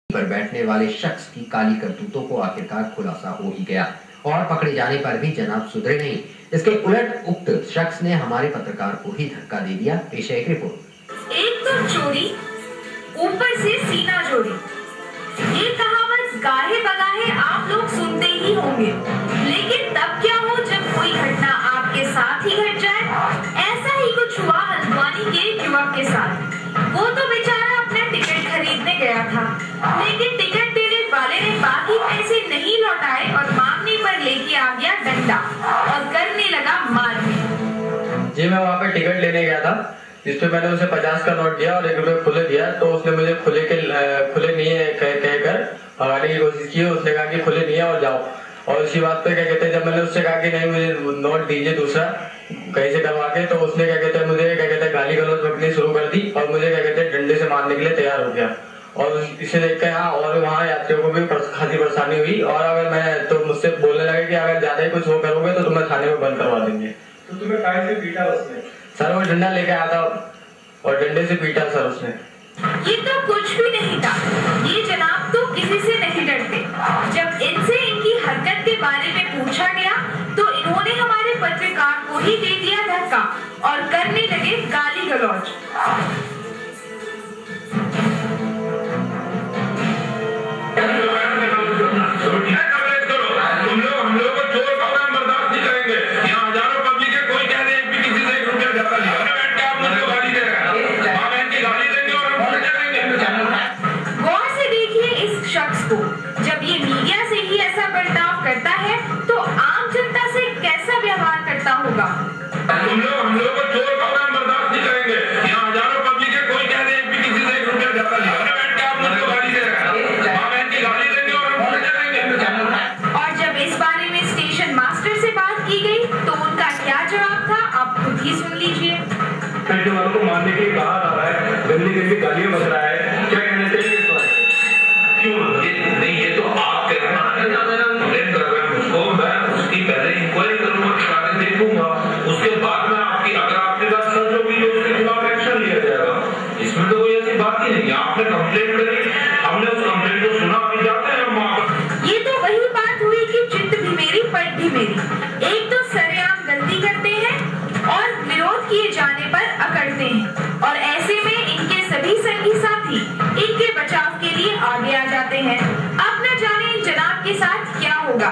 पर बैठने वाले शख्स की काली करतूतों को आखिरकार खुलासा हो ही गया और पकड़े जाने पर भी जनाब सुधरे नहीं। इसके उलट उक्त शख्स ने हमारे पत्रकार को ही धक्का दे दिया। पेश है एक रिपोर्ट। एक तो चोरी, ऊपर से सीना चोरी। ये कहावत गाहे बगाहे आप लोग सुनते ही होंगे, लेकिन तब क्या हो जब कोई घटना आपके साथ ही घट जाए। ऐसा ही कुछ हुआ हल्द्वानी के युवक के साथ। वो तो बेचारा अपना टिकट खरीदने गया था, लेकिन टिकट देने वाले ने बाकी पैसे नहीं लौटाए और मांगने पर लेके आ गया डंडा और करने लगा मारपीट। जी मैं वहाँ पे टिकट लेने गया था, जिसपे मैंने उसे 50 का नोट दिया और 1 रुपये खुले दिया, तो उसने मुझे खुले नहीं है कहकर भगाने की कोशिश की। उसने कहा कि खुले नहीं है और जाओ। और उसी बात पे क्या कहते हैं, जब मैंने उससे कहा कि नहीं मुझे नोट दीजिए दूसरा कहीं से करवा के, तो उसने क्या कहते हैं मुझे क्या कहते हैं गाली गलौज बकनी शुरू कर दी और मुझे क्या कहते हैं डंडे से मारने के लिए तैयार हो गया। और इसे देख कर यहाँ और वहाँ यात्रियों को भी खासी परेशानी हुई। और अगर मैं तो मुझसे बोलने लगे कि अगर ज्यादा ही कुछ वो करोगे तो तुम्हें थाने में बंद करवा देंगे। तो तुम्हें काय से पीटा उसने? सर वो डंडा लेके आया था और डंडे से पीटा सर उसने। ये तो कुछ भी नहीं था। ये जनाब तो किसी से नहीं डरते। जब इनसे इनकी हरकत के बारे में पूछा गया तो इन्होंने हमारे पत्रकार को ही दे दिया धक्का और करने लगे गाली गलौज। जब ये मीडिया से ही ऐसा बर्ताव करता है तो आम जनता से कैसा व्यवहार करता होगा। हम लोग को चोर का नाम बर्दाश्त नहीं करेंगे। यहाँ हजारों पब्लिक है, कोई कह दे किसी से 1 रुपया ज्यादा नहीं, बैठ के आप मुझको गाली दे रहे हैं, मां बहन की गाली देंगे और हम खुद करेंगे। और जब इस बारे में स्टेशन मास्टर से बात की गई तो उनका क्या जवाब था, आप खुद ही सुन लीजिए। जो को मारने के लिए बाहर आ रहा है, गंदी गंदी गालियां बक रहा है, क्या कहना चाहिए इस बारे में? क्यों नहीं, ये तो आप कहना है ना, मेरा कंप्लेंट कर रहे हैं मुझको, मैं उसकी पहले इंक्वायरी करूंगा, कागज देखूंगा, उसके बाद में आपकी अगर आपके पास सच होगी तो उसके खिलाफ एक्शन लिया जाएगा। इसमें तो कोई ऐसी बात ही नहीं। आपने कंप्लेंट करी, हमने उस कंप्लेंट को सुना, अभी जाते हैं हम। ये तो वही बात हुई कि चित्त भी मेरी पट भी मेरी। एक तो सरेआम गलती करते हैं और विरोध किए जाने पर अकड़ते हैं, और ऐसे में इनके सभी संगी साथी इनके बचाव के लिए आगे आ जाते हैं। अब न जाने इन जनाब के साथ क्या होगा।